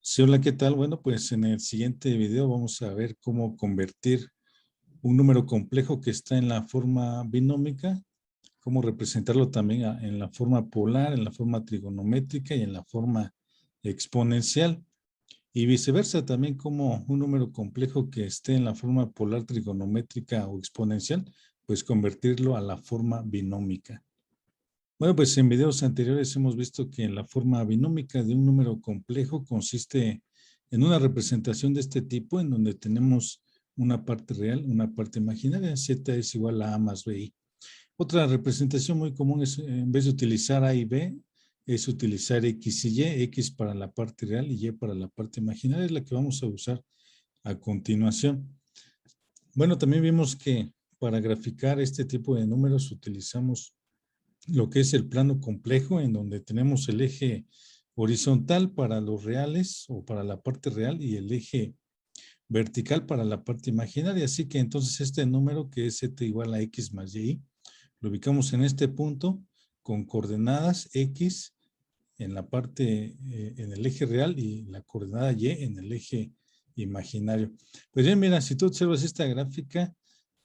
Sí, hola, ¿qué tal? Bueno, pues en el siguiente video vamos a ver cómo convertir un número complejo que está en la forma binómica, cómo representarlo también en la forma polar, en la forma trigonométrica y en la forma exponencial. Y viceversa, también como un número complejo que esté en la forma polar, trigonométrica o exponencial, pues convertirlo a la forma binómica. Bueno, pues en videos anteriores hemos visto que la forma binómica de un número complejo consiste en una representación de este tipo, en donde tenemos una parte real, una parte imaginaria. Z es igual a A más BI. Otra representación muy común es, en vez de utilizar A y B, es utilizar X y Y, X para la parte real y Y para la parte imaginaria, es la que vamos a usar a continuación. Bueno, también vimos que para graficar este tipo de números utilizamos lo que es el plano complejo, en donde tenemos el eje horizontal para los reales o para la parte real y el eje vertical para la parte imaginaria. Así que entonces este número, que es z igual a x más y, lo ubicamos en este punto con coordenadas x en la parte, en el eje real, y la coordenada y en el eje imaginario. Pues bien, mira, si tú observas esta gráfica,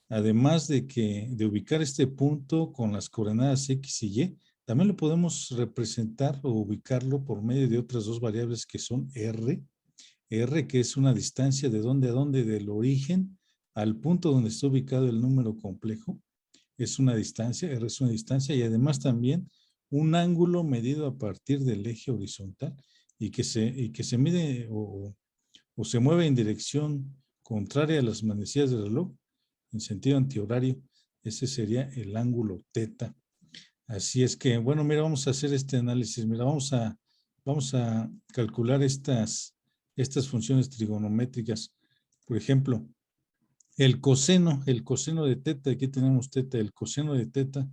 además de ubicar este punto con las coordenadas X y Y, también lo podemos representar o ubicarlo por medio de otras dos variables que son R, que es una distancia de dónde a dónde, del origen al punto donde está ubicado el número complejo. Es una distancia, R es una distancia, y además también un ángulo medido a partir del eje horizontal y que se mide o se mueve en dirección contraria a las manecillas del reloj, en sentido antihorario. Ese sería el ángulo teta. Así es que, bueno, mira, vamos a hacer este análisis. Mira, vamos a calcular estas funciones trigonométricas. Por ejemplo, el coseno de teta, aquí tenemos teta, el coseno de teta.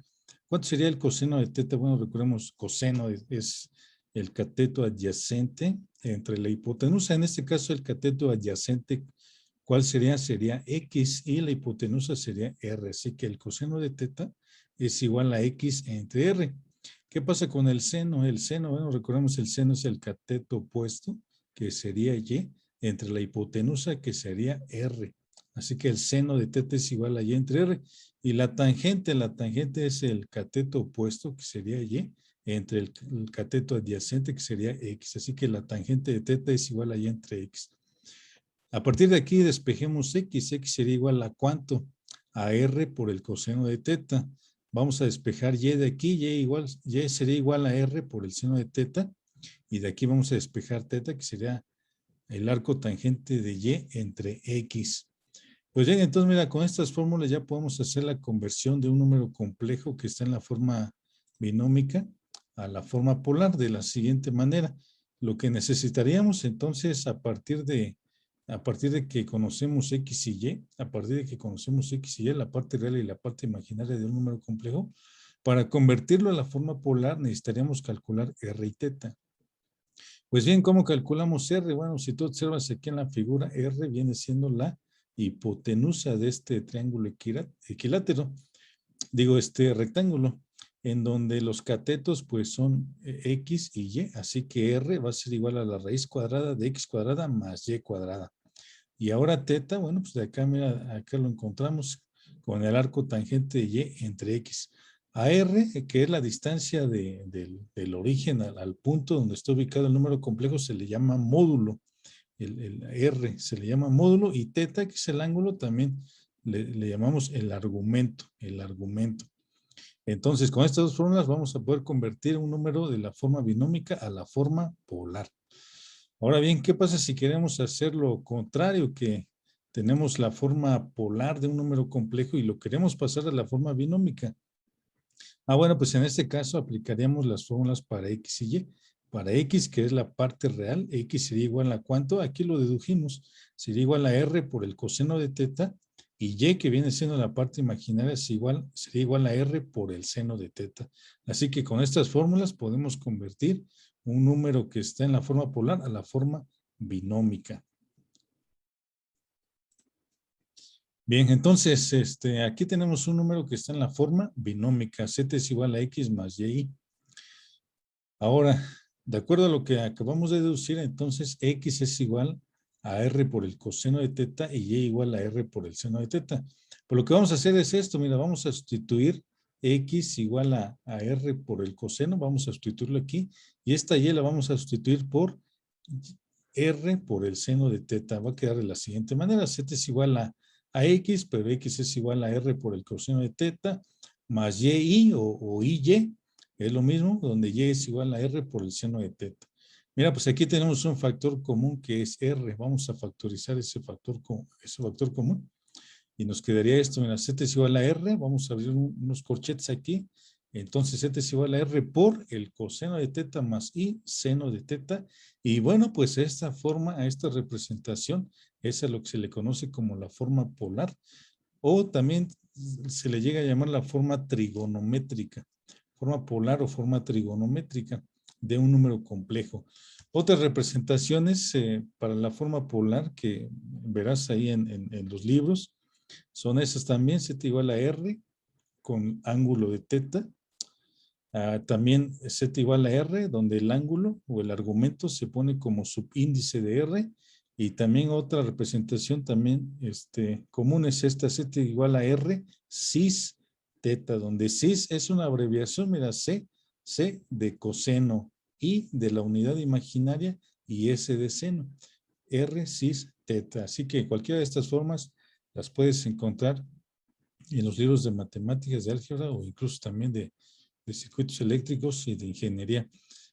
¿Cuánto sería el coseno de teta? Bueno, recordemos, coseno es el cateto adyacente entre la hipotenusa. En este caso, el cateto adyacente, ¿cuál sería? Sería X, y la hipotenusa sería R. Así que el coseno de teta es igual a X entre R. ¿Qué pasa con el seno? El seno, bueno, recordemos, el seno es el cateto opuesto, que sería Y, entre la hipotenusa, que sería R. Así que el seno de teta es igual a Y entre R. Y la tangente es el cateto opuesto, que sería Y, entre el cateto adyacente, que sería X. Así que la tangente de teta es igual a Y entre X. A partir de aquí despejemos X. X sería igual a ¿cuánto? A R por el coseno de teta. Vamos a despejar Y de aquí. Y sería igual a R por el seno de teta. Y de aquí vamos a despejar teta, que sería el arco tangente de Y entre X. Pues bien, entonces mira, con estas fórmulas ya podemos hacer la conversión de un número complejo que está en la forma binómica a la forma polar de la siguiente manera. Lo que necesitaríamos entonces, a partir de que conocemos X y Y, a partir de que conocemos X y Y, la parte real y la parte imaginaria de un número complejo, para convertirlo a la forma polar necesitaríamos calcular R y teta. Pues bien, ¿cómo calculamos R? Bueno, si tú observas aquí en la figura, R viene siendo la hipotenusa de este triángulo equilátero, digo, este rectángulo, en donde los catetos pues son X y Y, así que R va a ser igual a la raíz cuadrada de X cuadrada más Y cuadrada. Y ahora teta, bueno, pues de acá, mira, acá lo encontramos con el arco tangente de Y entre X. A R, que es la distancia del origen al punto donde está ubicado el número complejo, se le llama módulo. El R se le llama módulo, y teta, que es el ángulo, también le llamamos el argumento. Entonces, con estas dos fórmulas vamos a poder convertir un número de la forma binómica a la forma polar. Ahora bien, ¿qué pasa si queremos hacer lo contrario, que tenemos la forma polar de un número complejo y lo queremos pasar a la forma binómica? Bueno, pues en este caso aplicaríamos las fórmulas para X y Y. Para X, que es la parte real, X sería igual a ¿cuánto? Aquí lo dedujimos. Sería igual a R por el coseno de teta, y Y, que viene siendo la parte imaginaria, sería igual a R por el seno de teta. Así que con estas fórmulas podemos convertir un número que está en la forma polar a la forma binómica. Bien, entonces, aquí tenemos un número que está en la forma binómica. Z es igual a X más Y. Ahora, De acuerdo a lo que acabamos de deducir, entonces X es igual a R por el coseno de teta y Y igual a R por el seno de teta. Pues lo que vamos a hacer es esto, mira, vamos a sustituir X igual a R por el coseno, vamos a sustituirlo aquí, y esta Y la vamos a sustituir por R por el seno de teta. Va a quedar de la siguiente manera, Z es igual a X, pero X es igual a R por el coseno de teta, más YI o IY, es lo mismo, donde Y es igual a R por el seno de teta. Mira, pues aquí tenemos un factor común que es R. Vamos a factorizar ese factor común. Y nos quedaría esto, mira, Z es igual a R. Vamos a abrir unos corchetes aquí. Entonces Z es igual a R por el coseno de teta más I seno de teta. Y bueno, pues esta forma, a esta representación, es a lo que se le conoce como la forma polar. O también se le llega a llamar la forma trigonométrica. Forma polar o forma trigonométrica de un número complejo. Otras representaciones para la forma polar que verás ahí en los libros son esas también, Z igual a R con ángulo de teta. También Z igual a R, donde el ángulo o el argumento se pone como subíndice de R. Y también otra representación también común es esta, Z igual a R, cis teta, donde cis es una abreviación, mira, C de coseno, I de la unidad imaginaria y S de seno. R cis teta. Así que cualquiera de estas formas las puedes encontrar en los libros de matemáticas, de álgebra o incluso también de circuitos eléctricos y de ingeniería.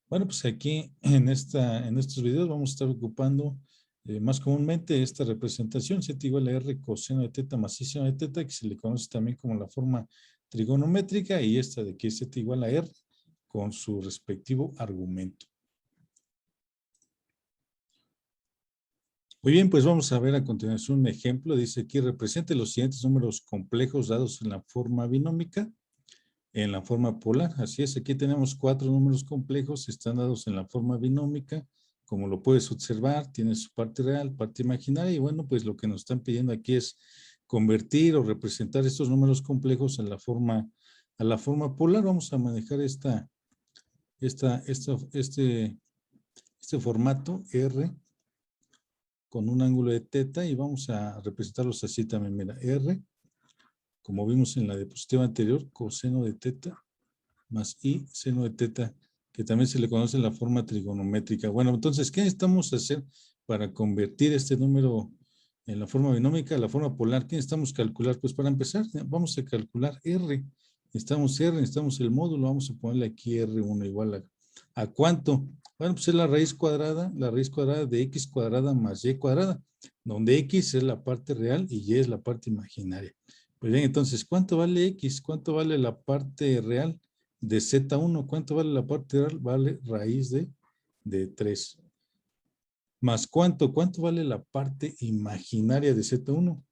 Bueno, pues aquí en estos videos vamos a estar ocupando más comúnmente esta representación, Z igual a R coseno de teta más I seno de teta, que se le conoce también como la forma trigonométrica, y esta de que es Z igual a R con su respectivo argumento. Muy bien, pues vamos a ver a continuación un ejemplo. Dice aquí, represente los siguientes números complejos dados en la forma binómica, en la forma polar. Así es, aquí tenemos 4 números complejos, están dados en la forma binómica. Como lo puedes observar, tiene su parte real, parte imaginaria, y bueno, pues lo que nos están pidiendo aquí es convertir o representar estos números complejos a la forma polar. Vamos a manejar este formato R con un ángulo de teta y vamos a representarlos así también. Mira, R, como vimos en la diapositiva anterior, coseno de teta más I seno de teta, que también se le conoce la forma trigonométrica. Bueno, entonces, ¿qué necesitamos hacer para convertir este número en la forma binómica a la forma polar? ¿Qué necesitamos calcular? Pues para empezar, vamos a calcular R. Necesitamos el módulo, vamos a ponerle aquí R1 igual a ¿cuánto? Bueno, pues es la raíz cuadrada de X cuadrada más Y cuadrada, donde X es la parte real y Y es la parte imaginaria. Pues bien, entonces, ¿cuánto vale X? ¿Cuánto vale la parte real de Z1? ¿Cuánto vale la parte real? Vale raíz de 3. ¿Más cuánto? ¿Cuánto vale la parte imaginaria de Z1?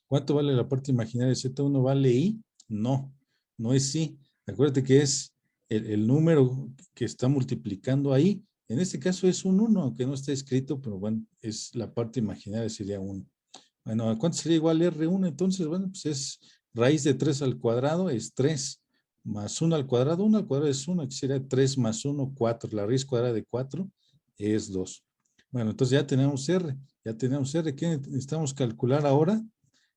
¿Cuánto vale la parte imaginaria de Z1? ¿Vale I? No, no es I. Acuérdate que es el número que está multiplicando ahí. En este caso es un 1, aunque no está escrito, pero bueno, es la parte imaginaria, sería 1. Bueno, ¿a cuánto sería igual R1? Entonces, bueno, pues es raíz de 3 al cuadrado, es 3. Más 1 al cuadrado es 1, que sería 3 más 1, 4. La raíz cuadrada de 4 es 2. Bueno, entonces ya tenemos R. ¿Qué necesitamos calcular ahora?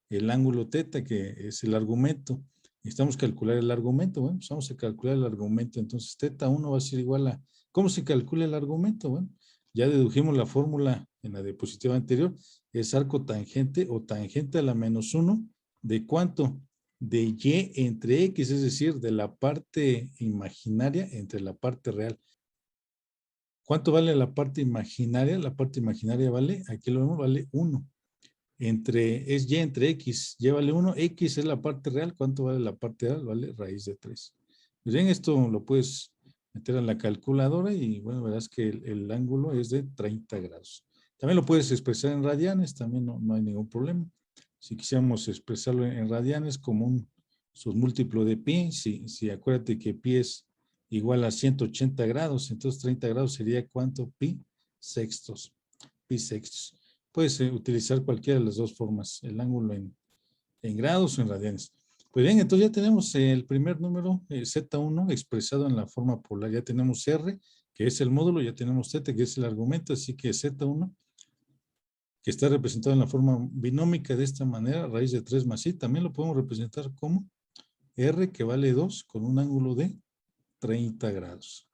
El ángulo teta, que es el argumento. Necesitamos calcular el argumento. Bueno, pues vamos a calcular el argumento. Entonces, teta 1 va a ser igual a... ¿Cómo se calcula el argumento? Bueno, ya dedujimos la fórmula en la diapositiva anterior. Es arco tangente o tangente a la menos 1. ¿De cuánto? De Y entre X, es decir, de la parte imaginaria entre la parte real. ¿Cuánto vale la parte imaginaria? La parte imaginaria vale, aquí lo vemos, vale 1. Es Y entre X, Y vale 1, X es la parte real. ¿Cuánto vale la parte real? Vale raíz de 3. Pues bien, esto lo puedes meter en la calculadora y bueno, verás que el ángulo es de 30 grados. También lo puedes expresar en radianes, también no hay ningún problema. Si quisiéramos expresarlo en radianes como un submúltiplo de pi, si acuérdate que pi es igual a 180 grados, entonces 30 grados sería ¿cuánto? Pi sextos. Puedes utilizar cualquiera de las dos formas, el ángulo en grados o en radianes. Pues bien, entonces ya tenemos el primer número, Z1, expresado en la forma polar. Ya tenemos R, que es el módulo, ya tenemos θ, que es el argumento, así que Z1, que está representado en la forma binómica de esta manera, raíz de 3 más i, también lo podemos representar como R, que vale 2, con un ángulo de 30 grados.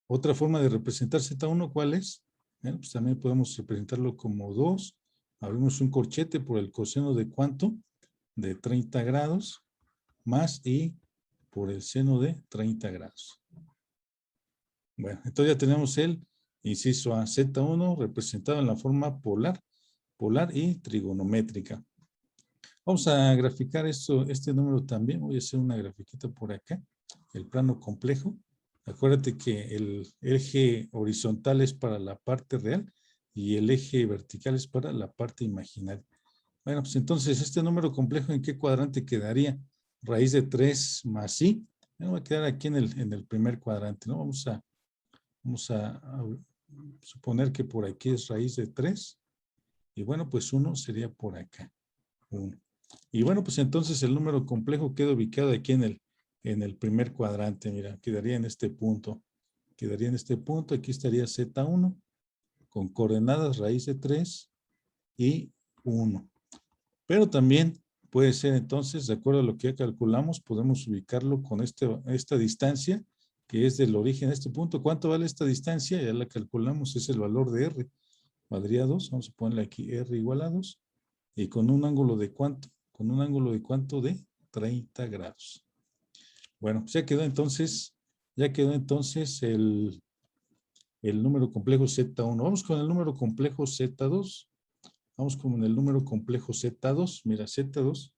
Otra forma de representar Z1, ¿cuál es? Bueno, pues también podemos representarlo como 2. Abrimos un corchete por el coseno de ¿cuánto? De 30 grados, más i por el seno de 30 grados. Bueno, entonces ya tenemos el inciso A, Z1 representado en la forma polar y trigonométrica. Vamos a graficar este número también. Voy a hacer una grafiquita por acá. El plano complejo. Acuérdate que el eje horizontal es para la parte real y el eje vertical es para la parte imaginaria. Bueno, pues entonces este número complejo, ¿en qué cuadrante quedaría? Raíz de 3 más i. Va a quedar aquí en el primer cuadrante, ¿no? Vamos a suponer que por aquí es raíz de 3. Y bueno, pues 1 sería por acá. 1. Y bueno, pues entonces el número complejo queda ubicado aquí en el primer cuadrante. Mira, quedaría en este punto. Quedaría en este punto. Aquí estaría Z1 con coordenadas raíz de 3 y 1. Pero también puede ser entonces, de acuerdo a lo que ya calculamos, podemos ubicarlo con esta distancia que es del origen a este punto. ¿Cuánto vale esta distancia? Ya la calculamos, es el valor de R. Valdría 2, vamos a ponerle aquí R igual a 2. ¿Y con un ángulo de cuánto? Con un ángulo de cuánto, de 30 grados. Bueno, pues ya quedó entonces el número complejo Z1. Vamos con el número complejo Z2. Vamos con el número complejo Z2. Mira, Z2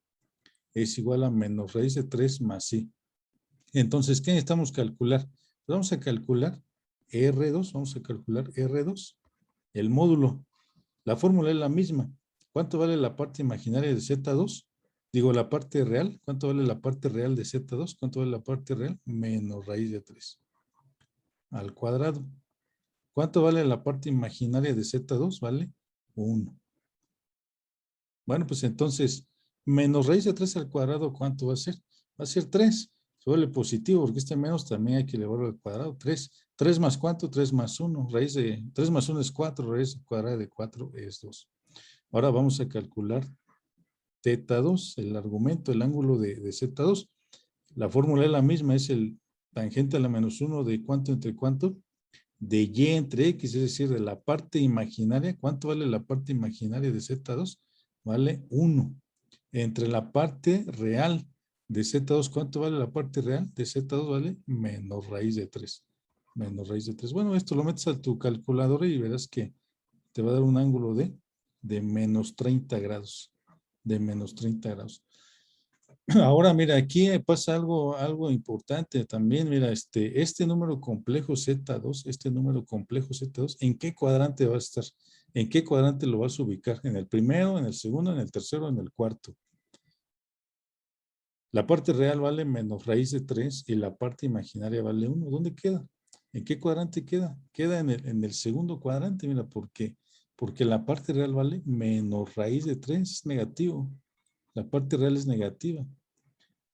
es igual a menos raíz de 3 más i. Entonces, ¿qué necesitamos calcular? Pues vamos a calcular R2, vamos a calcular R2, el módulo. La fórmula es la misma. ¿Cuánto vale la parte imaginaria de Z2? Digo, la parte real. ¿Cuánto vale la parte real de Z2? ¿Cuánto vale la parte real? Menos raíz de 3 al cuadrado. ¿Cuánto vale la parte imaginaria de Z2? Vale 1. Bueno, pues entonces, menos raíz de 3 al cuadrado, ¿cuánto va a ser? Va a ser 3. Se vuelve positivo, porque este menos también hay que elevarlo al cuadrado. 3. 3 más ¿cuánto? 3 más 1. Raíz de 3 más 1 es 4. Raíz cuadrada de 4 es 2. Ahora vamos a calcular θ2, el argumento, el ángulo de Z2. La fórmula es la misma, es el tangente a la menos 1 de ¿cuánto entre cuánto? De y entre x, es decir, de la parte imaginaria. ¿Cuánto vale la parte imaginaria de Z2? Vale 1. Entre la parte real de Z2, ¿cuánto vale la parte real de Z2? Vale menos raíz de 3. Menos raíz de 3. Bueno, esto lo metes a tu calculadora y verás que te va a dar un ángulo de menos 30 grados. De menos 30 grados. Ahora, mira, aquí pasa algo importante también. Mira, este número complejo Z2, ¿en qué cuadrante va a estar? ¿En qué cuadrante lo vas a ubicar? ¿En el primero, en el segundo, en el tercero, en el cuarto? La parte real vale menos raíz de 3 y la parte imaginaria vale 1. ¿Dónde queda? ¿En qué cuadrante queda? Queda en el segundo cuadrante, mira, ¿por qué? Porque la parte real vale menos raíz de 3, es negativo. La parte real es negativa.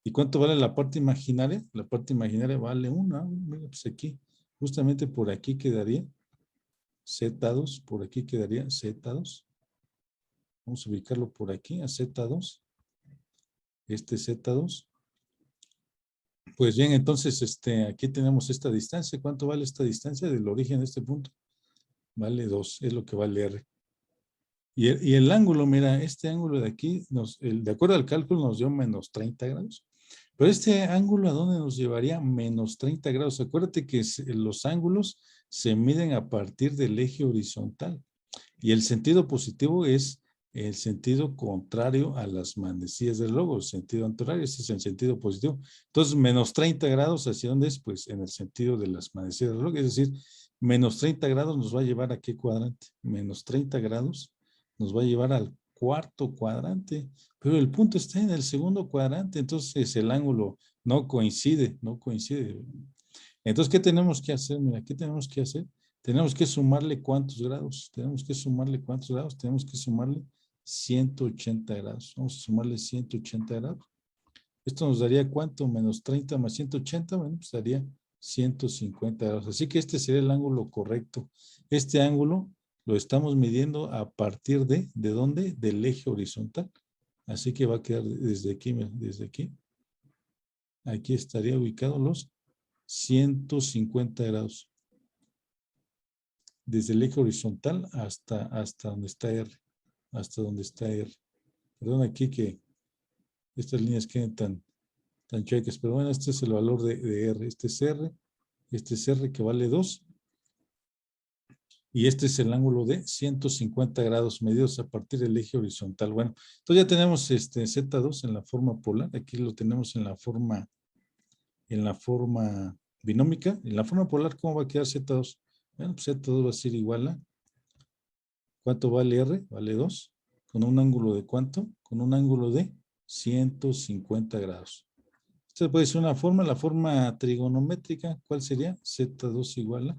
¿Y cuánto vale la parte imaginaria? La parte imaginaria vale 1. Mira, pues aquí, justamente por aquí quedaría Z2, por aquí quedaría Z2. Vamos a ubicarlo por aquí, a Z2. Este Z2. Pues bien, entonces aquí tenemos esta distancia. ¿Cuánto vale esta distancia del origen de este punto? Vale 2, es lo que vale R. Y el ángulo, mira, este ángulo de aquí, de acuerdo al cálculo, nos dio menos 30 grados. Pero este ángulo, ¿a dónde nos llevaría? Menos 30 grados. Acuérdate que los ángulos se miden a partir del eje horizontal. Y el sentido positivo es el sentido contrario a las manecillas del reloj, el sentido antihorario, ese es el sentido positivo. Entonces, menos 30 grados, ¿hacia dónde es? Pues en el sentido de las manecillas del reloj, es decir, menos 30 grados nos va a llevar ¿a qué cuadrante? Menos 30 grados nos va a llevar al cuarto cuadrante, pero el punto está en el segundo cuadrante, entonces el ángulo no coincide. Entonces, ¿qué tenemos que hacer? Mira, ¿qué tenemos que hacer? Tenemos que sumarle ¿cuántos grados? Tenemos que sumarle 180 grados. Vamos a sumarle 180 grados. Esto nos daría ¿cuánto? Menos 30 más 180, bueno, pues daría 150 grados. Así que este sería el ángulo correcto. Este ángulo lo estamos midiendo a partir ¿de dónde? Del eje horizontal. Así que va a quedar desde aquí, desde aquí. Aquí estaría ubicado los 150 grados. Desde el eje horizontal hasta donde está R. Hasta donde está R. Perdón aquí que estas líneas queden tan chuecas, pero bueno, este es el valor de R. Este es R que vale 2. Y este es el ángulo de 150 grados medidos a partir del eje horizontal. Bueno, entonces ya tenemos Z2 en la forma polar. Aquí lo tenemos en la forma binómica. En la forma polar, ¿cómo va a quedar Z2? Bueno, pues Z2 va a ser igual a, ¿cuánto vale R? Vale 2. ¿Con un ángulo de cuánto? Con un ángulo de 150 grados. Esta puede ser una forma, la forma trigonométrica. ¿Cuál sería? Z2 igual a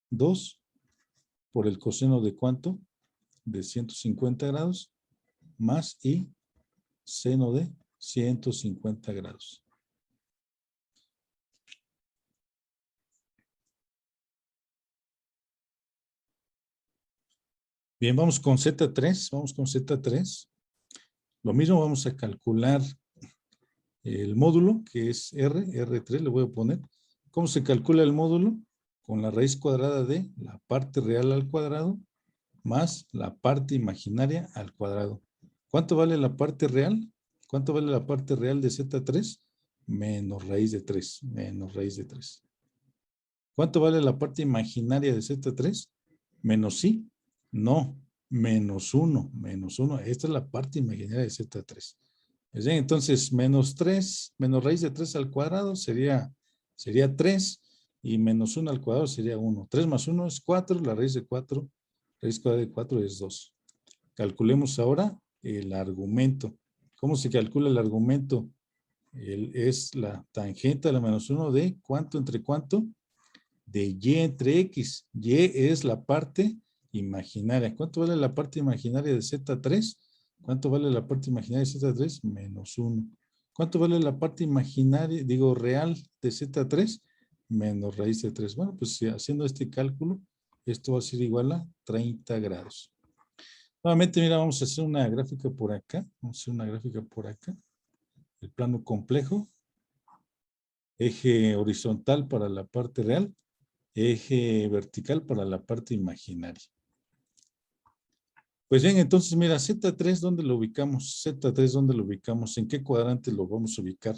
2 por el coseno de ¿cuánto? De 150 grados más y seno de 150 grados. Bien, vamos con Z3. Vamos con Z3. Lo mismo, vamos a calcular el módulo, que es R3, le voy a poner. ¿Cómo se calcula el módulo? Con la raíz cuadrada de la parte real al cuadrado más la parte imaginaria al cuadrado. ¿Cuánto vale la parte real? ¿Cuánto vale la parte real de Z3? Menos raíz de 3. Menos raíz de 3. ¿Cuánto vale la parte imaginaria de Z3? Menos I. No, menos 1. Menos 1. Esta es la parte imaginaria de Z3. Bien, entonces, menos 3, menos raíz de 3 al cuadrado sería 3 y menos 1 al cuadrado sería 1. 3 más 1 es 4, la raíz de 4, raíz cuadrada de 4 es 2. Calculemos ahora el argumento. ¿Cómo se calcula el argumento? Es la tangente a la menos 1 de ¿cuánto entre cuánto? De y entre x. Y es la parte imaginaria. ¿Cuánto vale la parte imaginaria de Z3? ¿Cuánto vale la parte imaginaria de Z3? Menos 1. ¿Cuánto vale la parte imaginaria, real de Z3? Menos raíz de 3. Bueno, pues haciendo este cálculo, esto va a ser igual a 30 grados. Nuevamente, mira, vamos a hacer una gráfica por acá. Vamos a hacer una gráfica por acá. El plano complejo. Eje horizontal para la parte real. Eje vertical para la parte imaginaria. Pues bien, entonces mira, Z3, ¿dónde lo ubicamos? Z3, ¿dónde lo ubicamos? ¿En qué cuadrante lo vamos a ubicar?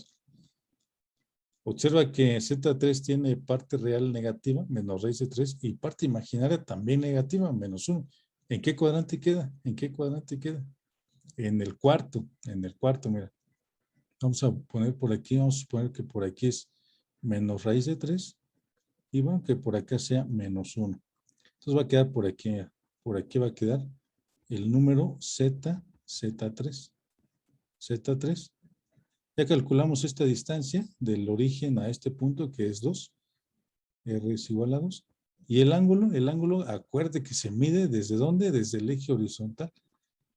Observa que Z3 tiene parte real negativa, menos raíz de 3, y parte imaginaria también negativa, menos 1. ¿En qué cuadrante queda? ¿En qué cuadrante queda? En el cuarto, mira. Vamos a poner por aquí, vamos a suponer que por aquí es menos raíz de 3, y bueno, que por acá sea menos 1. Entonces va a quedar por aquí va a quedar el número Z3. Z3. Ya calculamos esta distancia del origen a este punto que es 2. R es igual a 2. Y el ángulo, acuerde que se mide desde ¿dónde? Desde el eje horizontal.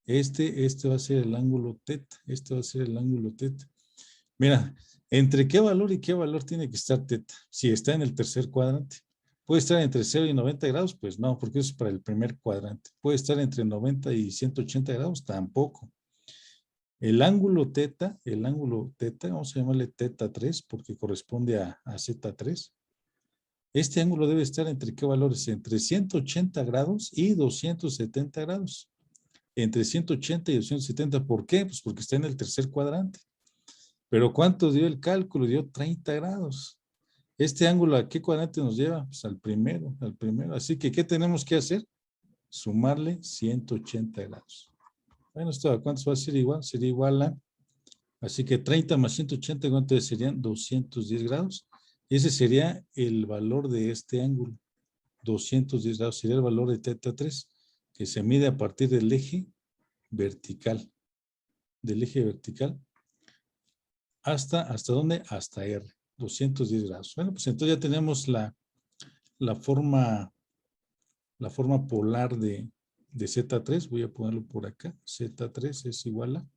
Este va a ser el ángulo teta. Este va a ser el ángulo teta. Mira, ¿entre qué valor y qué valor tiene que estar teta? Si está en el tercer cuadrante. ¿Puede estar entre 0 y 90 grados? Pues no, porque eso es para el primer cuadrante. ¿Puede estar entre 90 y 180 grados? Tampoco. El ángulo teta, vamos a llamarle teta 3 porque corresponde a Z3. Este ángulo debe estar entre ¿qué valores? Entre 180 grados y 270 grados. Entre 180 y 270. ¿Por qué? Pues porque está en el tercer cuadrante. Pero ¿cuánto dio el cálculo? Dio 30 grados. ¿Este ángulo a qué cuadrante nos lleva? Pues al primero. Así que, ¿qué tenemos que hacer? Sumarle 180 grados. Bueno, ¿esto a cuánto va a ser igual? Sería igual a, así que 30 más 180, ¿cuánto serían? 210 grados. Y ese sería el valor de este ángulo. 210 grados sería el valor de teta 3, que se mide a partir del eje vertical. Del eje vertical. ¿Hasta dónde? Hasta R. 210 grados. Bueno, pues entonces ya tenemos la forma polar de Z3. Voy a ponerlo por acá. Z3 es igual a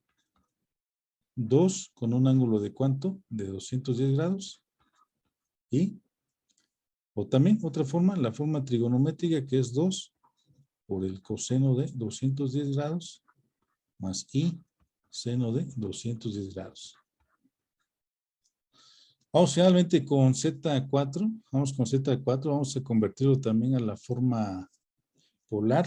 2 con un ángulo de ¿cuánto? De 210 grados. Y O también otra forma, la forma trigonométrica que es 2 por el coseno de 210 grados más i seno de 210 grados. Vamos finalmente con Z4. Vamos con Z4. Vamos a convertirlo también a la forma polar.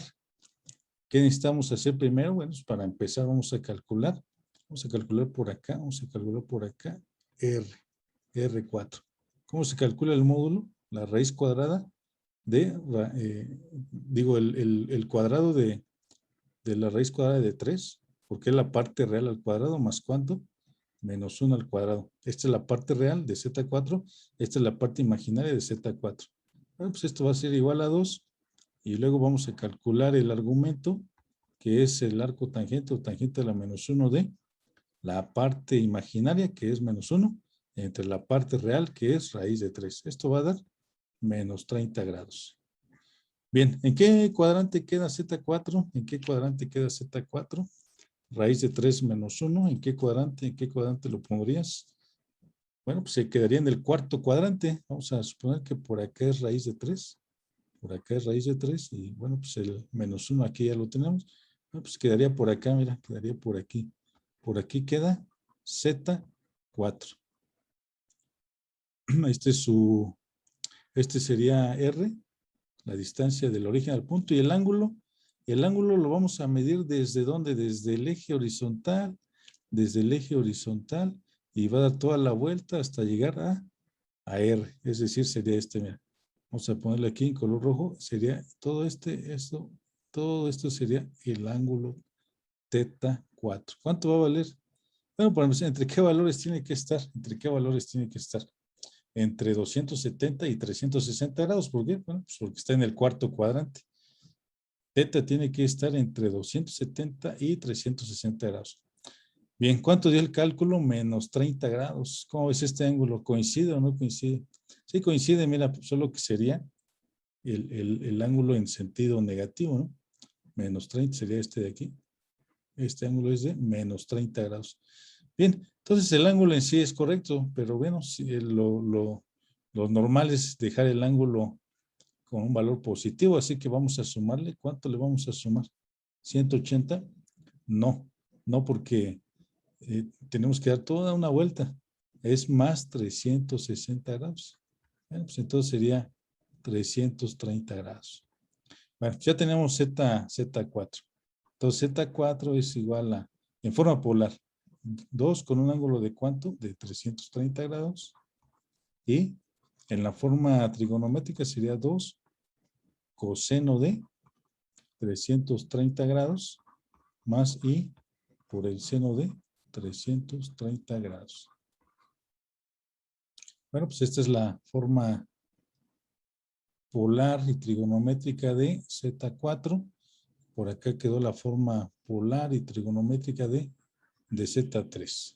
¿Qué necesitamos hacer primero? Bueno, pues para empezar vamos a calcular. Vamos a calcular por acá. Vamos a calcular por acá. R4. ¿Cómo se calcula el módulo? La raíz cuadrada de, el cuadrado de la raíz cuadrada de 3, porque es la parte real al cuadrado, más ¿cuánto? Menos 1 al cuadrado. Esta es la parte real de Z4, esta es la parte imaginaria de Z4. Bueno, pues esto va a ser igual a 2, y luego vamos a calcular el argumento, que es el arco tangente o tangente a la menos 1 de la parte imaginaria, que es menos 1, entre la parte real, que es raíz de 3. Esto va a dar menos 30 grados. Bien, ¿en qué cuadrante queda Z4? ¿En qué cuadrante queda Z4? Raíz de 3 menos 1, ¿en qué cuadrante? ¿En qué cuadrante lo pondrías? Bueno, pues se quedaría en el cuarto cuadrante. Vamos a suponer que por acá es raíz de 3. Por acá es raíz de 3 y bueno, pues el menos 1 aquí ya lo tenemos. Bueno, pues quedaría por acá, mira, quedaría por aquí. Por aquí queda Z4. Este sería R, la distancia del origen al punto, y el ángulo lo vamos a medir desde ¿dónde? Desde el eje horizontal, y va a dar toda la vuelta hasta llegar a R, es decir, sería este, mira. Vamos a ponerle aquí en color rojo, sería todo esto sería el ángulo θ4. ¿Cuánto va a valer? Bueno, para empezar, ¿entre qué valores tiene que estar? Entre 270 y 360 grados. ¿Por qué? Bueno, pues porque está en el cuarto cuadrante. Θ tiene que estar entre 270 y 360 grados. Bien, ¿cuánto dio el cálculo? Menos 30 grados. ¿Cómo ves este ángulo? ¿Coincide o no coincide? Sí coincide, mira, solo que sería el ángulo en sentido negativo, ¿no? Menos 30 sería este de aquí. Este ángulo es de menos 30 grados. Bien, entonces el ángulo en sí es correcto, pero bueno, si lo normal es dejar el ángulo con un valor positivo, así que vamos a sumarle. ¿Cuánto le vamos a sumar? ¿180? No, porque tenemos que dar toda una vuelta. Es más 360 grados. Bueno, pues entonces sería 330 grados. Bueno, ya tenemos Z4. Entonces Z4 es igual a, en forma polar, 2 con un ángulo de ¿cuánto? De 330 grados. Y en la forma trigonométrica sería 2 coseno de 330 grados más i por el seno de 330 grados. Bueno, pues esta es la forma polar y trigonométrica de Z4. Por acá quedó la forma polar y trigonométrica de Z3.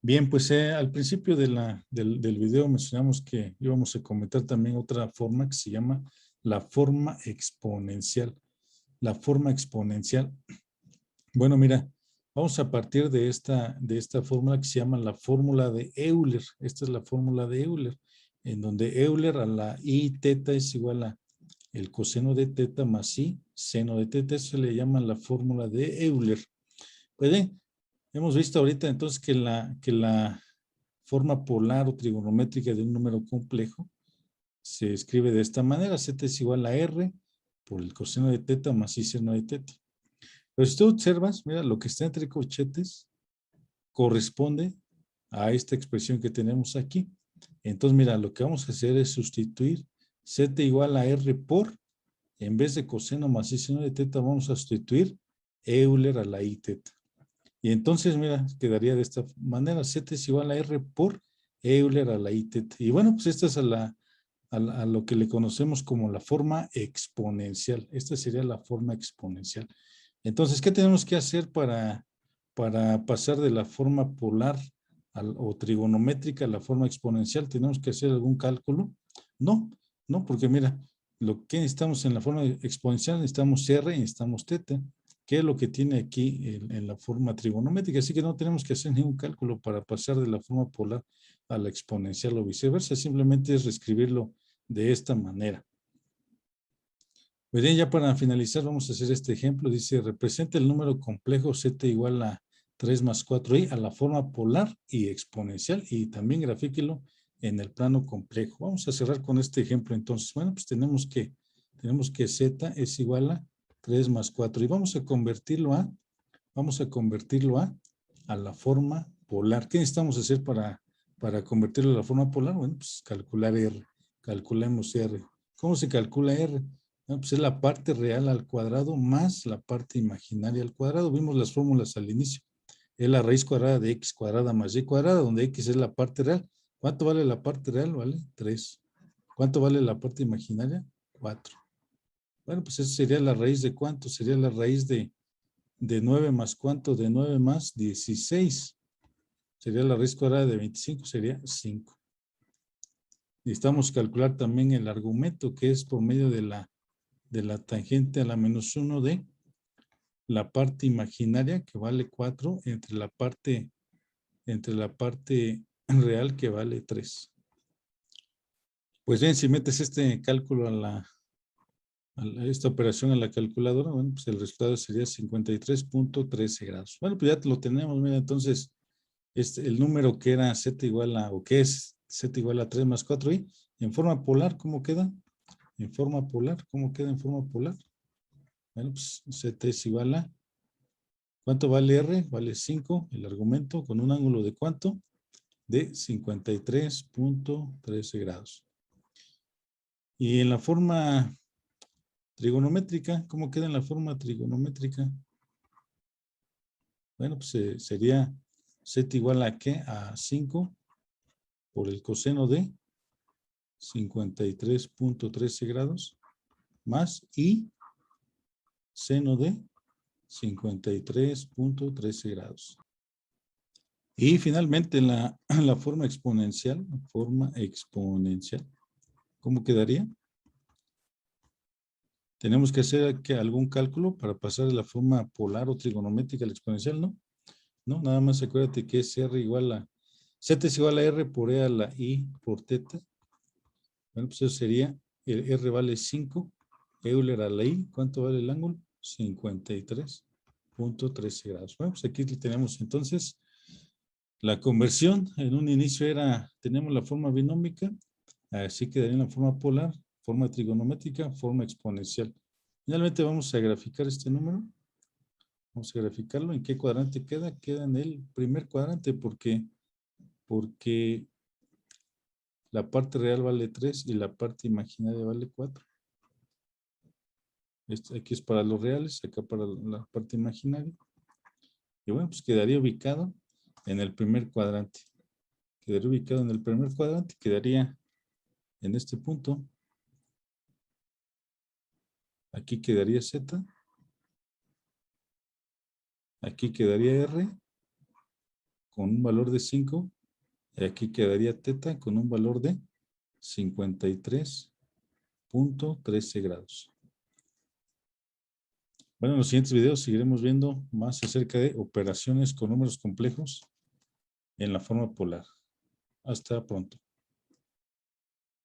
Bien, pues al principio del video mencionamos que íbamos a comentar también otra forma que se llama la forma exponencial. La forma exponencial. Bueno, mira, vamos a partir de esta fórmula que se llama la fórmula de Euler. Esta es la fórmula de Euler, en donde Euler a la i teta es igual a el coseno de teta más i seno de teta. Eso se le llama la fórmula de Euler. Pues bien, hemos visto ahorita entonces que la forma polar o trigonométrica de un número complejo se escribe de esta manera. Z es igual a R por el coseno de teta más i seno de teta. Pero si tú observas, mira, lo que está entre corchetes corresponde a esta expresión que tenemos aquí. Entonces, mira, lo que vamos a hacer es sustituir Z igual a R por, en vez de coseno más i seno de teta, vamos a sustituir Euler a la i teta. Y entonces, mira, quedaría de esta manera. Z es igual a R por Euler a la i teta. Y bueno, pues esta es a lo que le conocemos como la forma exponencial. Esta sería la forma exponencial. Entonces, ¿qué tenemos que hacer para pasar de la forma polar o trigonométrica a la forma exponencial? ¿Tenemos que hacer algún cálculo? No, porque mira, lo que necesitamos en la forma exponencial, necesitamos R y necesitamos teta. ¿Qué es lo que tiene aquí en la forma trigonométrica? Así que no tenemos que hacer ningún cálculo para pasar de la forma polar a la exponencial o viceversa. Simplemente es reescribirlo de esta manera. Muy bien, ya para finalizar vamos a hacer este ejemplo. Dice, representa el número complejo z igual a 3 más 4i a la forma polar y exponencial, y también grafíquelo en el plano complejo. Vamos a cerrar con este ejemplo entonces. Bueno, pues tenemos que z es igual a 3 más 4 y vamos a convertirlo a la forma polar. ¿Qué necesitamos hacer para convertirlo a la forma polar? Bueno, pues calcular R. Calculemos R. ¿Cómo se calcula R? Bueno, pues es la parte real al cuadrado más la parte imaginaria al cuadrado. Vimos las fórmulas al inicio. Es la raíz cuadrada de x cuadrada más y cuadrada, donde x es la parte real. ¿Cuánto vale la parte real? Vale 3. ¿Cuánto vale la parte imaginaria? 4. Bueno, pues esa sería la raíz de ¿cuánto? Sería la raíz de 9 más ¿cuánto? De 9 más 16. Sería la raíz cuadrada de 25, sería 5. Necesitamos calcular también el argumento, que es por medio de la tangente a la menos 1 de la parte imaginaria, que vale 4, entre la parte real, que vale 3. Pues bien, si metes este cálculo esta operación a la calculadora, bueno, pues el resultado sería 53.13 grados. Bueno, pues ya lo tenemos, mira, entonces, el número que era z igual a, o que es z igual a 3 más 4i, en forma polar, ¿cómo queda? En forma polar, ¿cómo queda en forma polar? Bueno, pues z es igual a, ¿cuánto vale r? Vale 5, el argumento, con un ángulo de ¿cuánto? De 53.13 grados. Y en la forma trigonométrica, ¿cómo queda en la forma trigonométrica? Bueno, pues sería z igual a ¿qué? A 5 por el coseno de 53.13 grados más i seno de 53.13 grados. Y finalmente la forma exponencial, ¿cómo quedaría? Tenemos que hacer algún cálculo para pasar de la forma polar o trigonométrica a la exponencial, ¿no? No, nada más acuérdate que es R igual a, Z es igual a R por E a la I por teta. Bueno, pues eso sería, el R vale 5, Euler a la I, ¿cuánto vale el ángulo? 53.13 grados. Bueno, pues aquí tenemos entonces la conversión. En un inicio tenemos la forma binómica, así quedaría en la forma polar, forma trigonométrica, forma exponencial. Finalmente vamos a graficar este número. Vamos a graficarlo. ¿En qué cuadrante queda? Queda en el primer cuadrante porque la parte real vale 3 y la parte imaginaria vale 4. Aquí es para los reales, acá para la parte imaginaria. Y bueno, pues quedaría ubicado en el primer cuadrante. Quedaría ubicado en el primer cuadrante, quedaría en este punto. Aquí quedaría Z. Aquí quedaría R con un valor de 5. Y aquí quedaría teta con un valor de 53.13 grados. Bueno, en los siguientes videos seguiremos viendo más acerca de operaciones con números complejos en la forma polar. Hasta pronto.